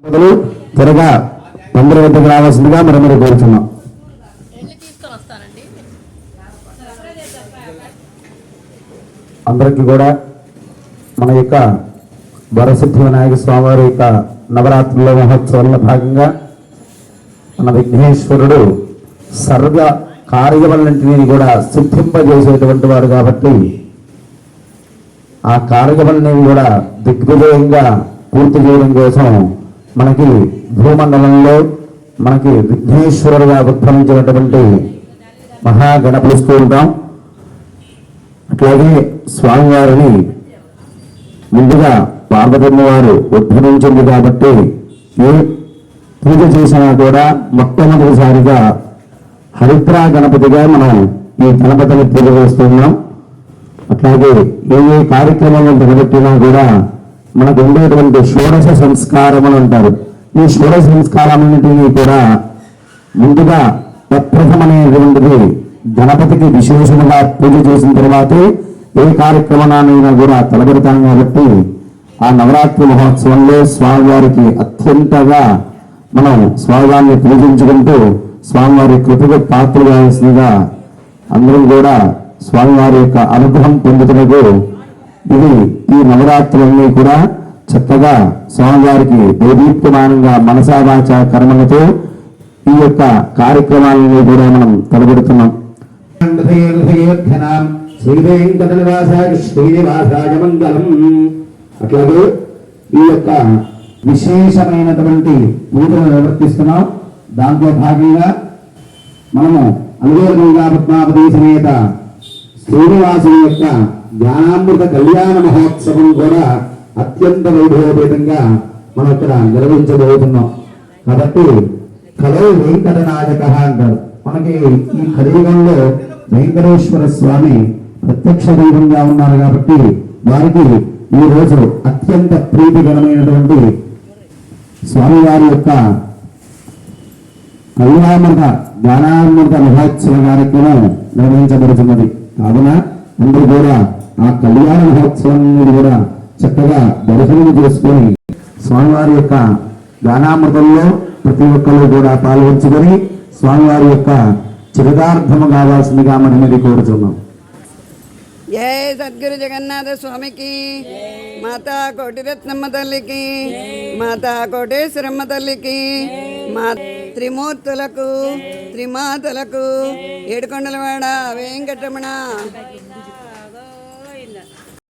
త్వరగా అందరి వద్దకు రావాల్సిందిగా మరి కోరుచున్నాం. అందరికీ కూడా మన యొక్క వరసిద్ధి వినాయక స్వామివారి యొక్క నవరాత్రుల మహోత్సవంలో భాగంగా మన విఘ్నేశ్వరుడు సర్వ కార్యవలన్నింటినీ కూడా సిద్ధింపజేసేటువంటి వాడు కాబట్టి ఆ కార్యవలన్నీ కూడా దిగ్విజయంగా పూర్తి చేయడం కోసం మనకి భూమండలంలో మనకి విఘ్నేశ్వరుడుగా ఉద్భవించినటువంటి మహాగణపతిస్తూ ఉంటాం. అట్లాగే స్వామివారిని ముందుగా పార్వతమ్మ వారు ఉద్భవించింది కాబట్టి ఏ పూజ చేసినా కూడా మొట్టమొదటిసారిగా హరిద్రా గణపతిగా మనం ఈ గణపతిని పూజ చేస్తున్నాం. అట్లాగే ఏ కార్యక్రమాలను నిలబెట్టినా కూడా మనకు ఉండేటువంటి షోడశ సంస్కారములు అంటారు. ఈ షోడశ సంస్కారాలన్నింటినీ కూడా ముందుగా ప్రప్రథమనేటువంటిది గణపతికి విశేషంగా పూజ చేసిన తర్వాతే ఏ కార్యక్రమాన్నైనా కూడా తలబెడతాం. కాబట్టి ఆ నవరాత్రి మహోత్సవంలో స్వామివారికి అత్యంతగా మనం స్వామివారిని పూజించుకుంటూ స్వామివారి కృపకు పాత్రలు కావాల్సిందిగా అందరం కూడా స్వామివారి యొక్క అనుగ్రహం పొందుతున్నకు ఇది ఈ నవరాత్రులన్నీ కూడా చక్కగా స్వామివారికి దైదీప్యమానంగా మనసావాచ కర్మలతో ఈ యొక్క కార్యక్రమాలను కూడా మనం తలబెడుతున్నాం. అట్లాగే ఈ యొక్క విశేషమైనటువంటి పూజలు నిర్వర్తిస్తున్నాం. దాంట్లో భాగంగా మనము అలవేలు పద్మావతి సమేత శ్రీనివాసుని యొక్క జ్ఞానామృత కళ్యాణ మహోత్సవం కూడా అత్యంత వైభవపేతంగా మనం ఇక్కడ నిర్వహించబోతున్నాం. కాబట్టి కలవు వెంకటనాయక అంటారు. మనకి ఈ కలియుగంలో వెంకటేశ్వర స్వామి ప్రత్యక్ష దైవంగా ఉన్నారు కాబట్టి వారికి ఈ రోజు అత్యంత ప్రీతికరమైనటువంటి స్వామివారి యొక్క కళ్యాణామృత జ్ఞానామృత మహోత్సవ కార్యక్రమం నిర్వహించబడుతున్నది. కావున అందరూ కూడా ఆ కళ్యాణ మహోత్సవం కూడా చక్కగా దర్శనం చేసుకొని స్వామివారి యొక్క జ్ఞానామృతంలో ప్రతి ఒక్కరు కూడా పాల్గొంచుకొని స్వామివారి యొక్క చిరదార్థము కావాల్సిందిగా మనది కోరుతున్నాం. జయ సద్గురు జగన్నాథ స్వామికి, మాతా కోటిరత్నమ్మ తల్లికి, మాతా కోటేశ్వరమ్మ తల్లికి, మా త్రిమూర్తులకు, త్రిమాతలకు, ఏడుకొండలవాడ వెంకటరమణ